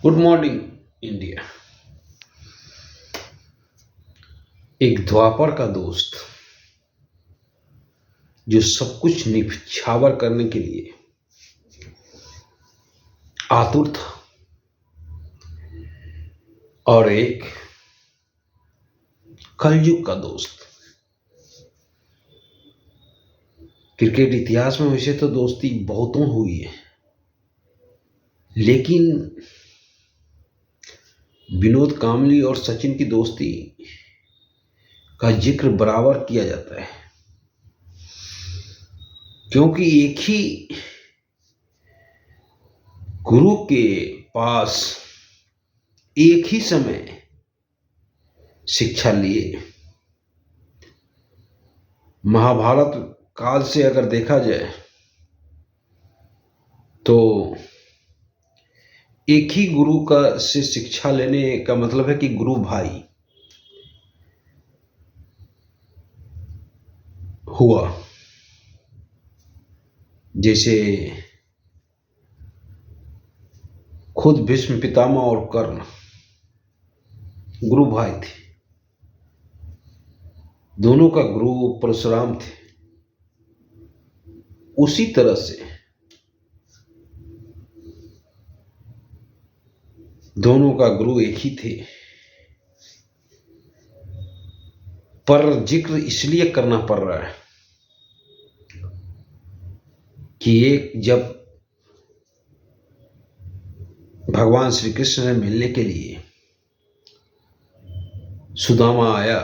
Good morning India. एक द्वापर का दोस्त जो सब कुछ निछावर करने के लिए आतुर था, और एक कलयुग का दोस्त। क्रिकेट इतिहास में वैसे तो दोस्ती बहुतों हुई है, लेकिन विनोद कांबली और सचिन की दोस्ती का जिक्र बराबर किया जाता है, क्योंकि एक ही गुरु के पास एक ही समय शिक्षा लिए। महाभारत काल से अगर देखा जाए तो एक ही गुरु का से शिक्षा लेने का मतलब है कि गुरु भाई हुआ। जैसे खुद भीष्म पितामह और कर्ण गुरु भाई थे, दोनों का गुरु परशुराम थे। उसी तरह से दोनों का गुरु एक ही थे, पर जिक्र इसलिए करना पड़ रहा है कि एक जब भगवान श्री कृष्ण से मिलने के लिए सुदामा आया,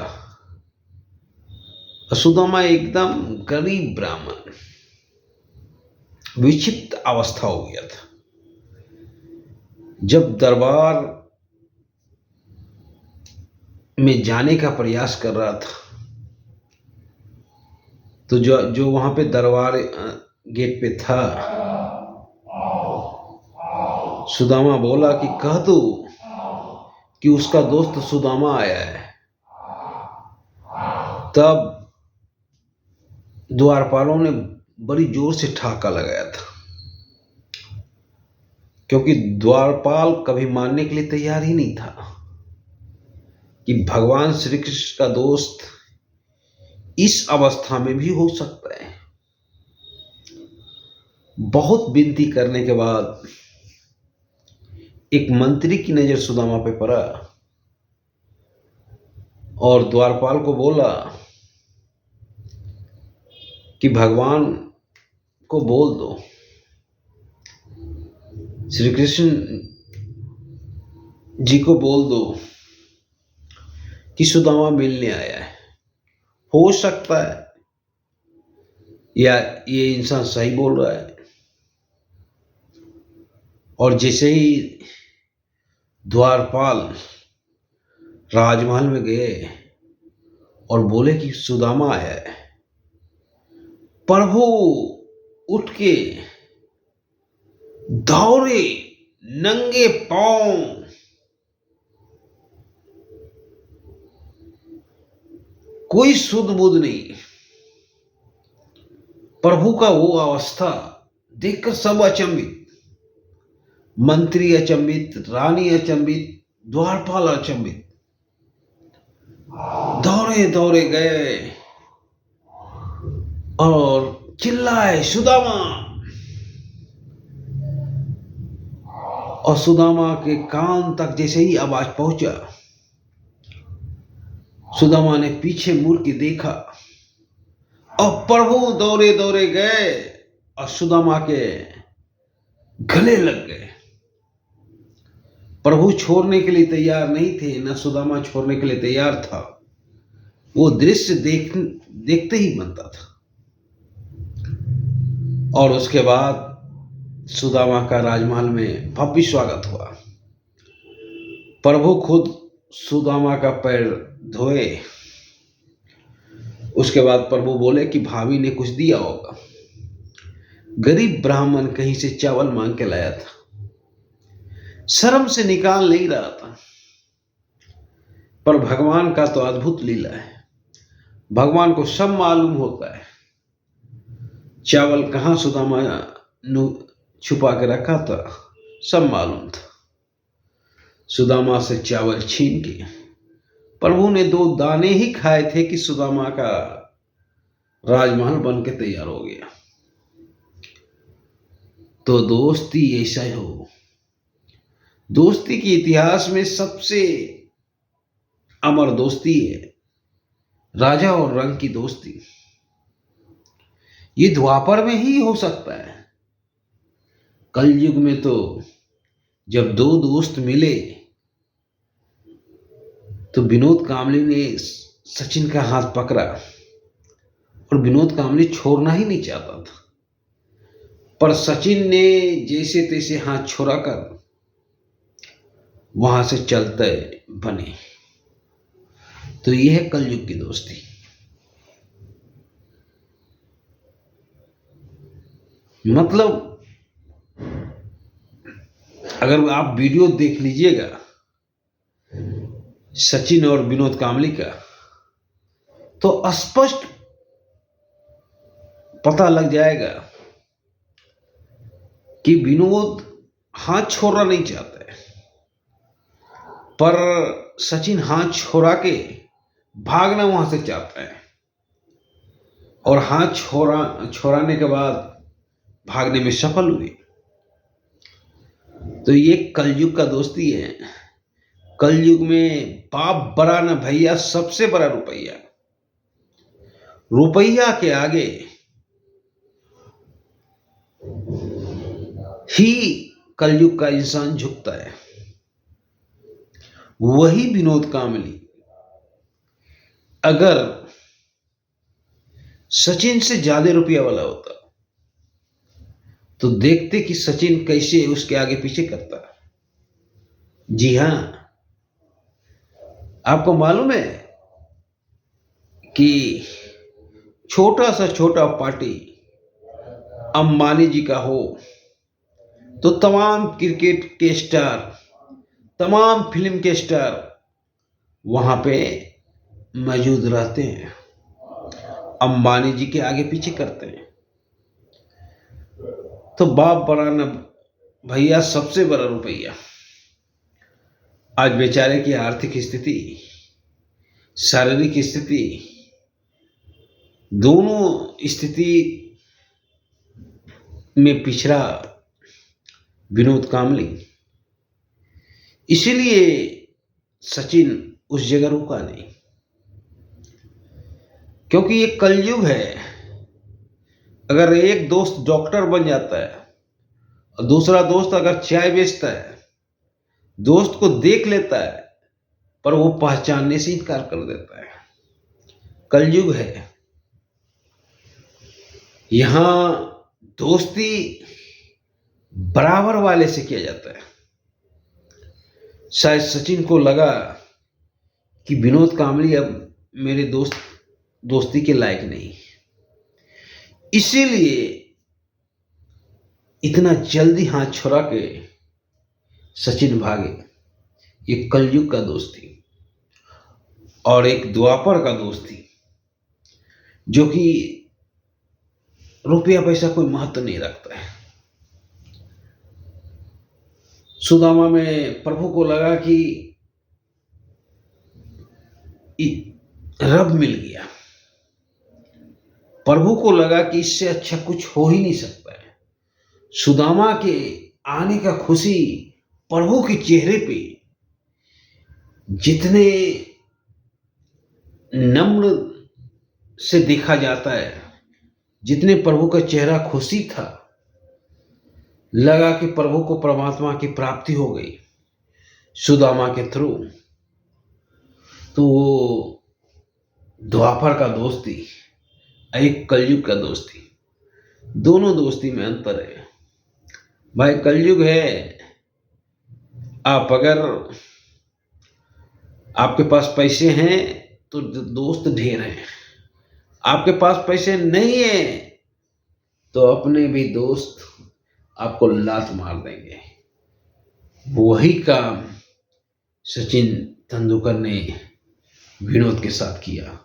सुदामा एकदम गरीब ब्राह्मण, विक्षिप्त अवस्था हो गया था। जब दरबार में जाने का प्रयास कर रहा था तो जो वहां पे दरबार गेट पे था, सुदामा बोला कि कह दो कि उसका दोस्त सुदामा आया है। तब द्वारपालों ने बड़ी जोर से ठहाका लगाया था, क्योंकि द्वारपाल कभी मानने के लिए तैयार ही नहीं था कि भगवान श्री कृष्ण का दोस्त इस अवस्था में भी हो सकता है। बहुत विनती करने के बाद एक मंत्री की नजर सुदामा पे पड़ा और द्वारपाल को बोला कि भगवान को बोल दो, श्री कृष्ण जी को बोल दो कि सुदामा मिलने आया है। हो सकता है या ये इंसान सही बोल रहा है। और जैसे ही द्वारपाल राजमहल में गए और बोले कि सुदामा आया है, प्रभु उठ के दौड़े नंगे पांव कोई सुध बुध नहीं। प्रभु का वो अवस्था देखकर सब अचंभित, मंत्री अचंभित, रानी अचंभित, द्वारपाल अचंभित। दौड़े दौड़े गए और चिल्लाए सुदामा, और सुदामा के कान तक जैसे ही आवाज पहुंचा, सुदामा ने पीछे मुड़ के देखा और प्रभु दौड़े दौड़े गए और सुदामा के गले लग गए। प्रभु छोड़ने के लिए तैयार नहीं थे, न सुदामा छोड़ने के लिए तैयार था। वो दृश्य देखते ही बनता था। और उसके बाद सुदामा का राजमहल में भव्य स्वागत हुआ। प्रभु खुद सुदामा का पैर धोए। उसके बाद प्रभु बोले कि भाभी ने कुछ दिया होगा। गरीब ब्राह्मण कहीं से चावल मांग के लाया था, शर्म से निकाल नहीं रहा था। पर भगवान का तो अद्भुत लीला है, भगवान को सब मालूम होता है। चावल कहाँ सुदामा छुपा के रखा था, सब मालूम था। सुदामा से चावल छीन के। प्रभु ने 2 दाने ही खाए थे कि सुदामा का राजमहल बन के तैयार हो गया। तो दोस्ती ऐसा ही हो। दोस्ती के इतिहास में सबसे अमर दोस्ती है राजा और रंग की दोस्ती। ये द्वापर में ही हो सकता है। कलयुग में तो जब 2 दोस्त मिले तो विनोद कांबली ने सचिन का हाथ पकड़ा और विनोद कांबली छोड़ना ही नहीं चाहता था, पर सचिन ने जैसे तैसे हाथ छुड़ाकर वहां से चलते बने। तो यह है कलयुग की दोस्ती। मतलब अगर आप वीडियो देख लीजिएगा सचिन और विनोद कांबली का, तो स्पष्ट पता लग जाएगा कि विनोद हाथ छोड़ना नहीं चाहता है, पर सचिन हाथ छोड़ा के भागना वहां से चाहता है और हाथ छोड़ाने के बाद भागने में सफल हुए। तो ये कलयुग का दोस्ती है। कलयुग में बाप बड़ा न भैया, सबसे बड़ा रुपया। रुपया के आगे ही कलयुग का इंसान झुकता है। वही विनोद कांबली अगर सचिन से ज्यादा रुपया वाला होता तो देखते कि सचिन कैसे उसके आगे पीछे करता। जी हां, आपको मालूम है कि छोटा सा छोटा पार्टी अंबानी जी का हो तो तमाम क्रिकेट के स्टार, तमाम फिल्म के स्टार वहां पे मौजूद रहते हैं, अंबानी जी के आगे पीछे करते हैं। तो बाप बड़ा न भैया, सबसे बड़ा रुपया। आज बेचारे की आर्थिक स्थिति, शारीरिक स्थिति, दोनों स्थिति में पिछड़ा विनोद कांबली। इसीलिए सचिन उस जगह रुका नहीं, क्योंकि ये कलयुग है। अगर एक दोस्त डॉक्टर बन जाता है और दूसरा दोस्त अगर चाय बेचता है, दोस्त को देख लेता है पर वो पहचानने से इनकार कर देता है। कलयुग है। यहां दोस्ती बराबर वाले से किया जाता है। शायद सचिन को लगा कि विनोद कांबली अब मेरे दोस्ती के लायक नहीं, इसीलिए इतना जल्दी हाथ छुड़ा के सचिन भागे। ये कलयुग का दोस्ती और एक द्वापर का दोस्ती, जो कि रुपया पैसा कोई महत्व नहीं रखता है। सुदामा में प्रभु को लगा कि रब मिल गया। प्रभु को लगा कि इससे अच्छा कुछ हो ही नहीं सकता है। सुदामा के आने का खुशी प्रभु के चेहरे पे जितने नम्र से देखा जाता है, जितने प्रभु का चेहरा खुशी था, लगा कि प्रभु को परमात्मा की प्राप्ति हो गई सुदामा के थ्रू। तो द्वापर का दोस्ती, एक कलयुग का दोस्ती, दोनों दोस्ती में अंतर है। भाई कलयुग है। आप अगर आपके पास पैसे हैं तो दोस्त ढेर हैं, आपके पास पैसे नहीं है तो अपने भी दोस्त आपको लात मार देंगे। वही काम सचिन तेंदुलकर ने विनोद के साथ किया।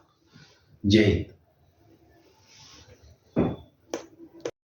जय हिंद।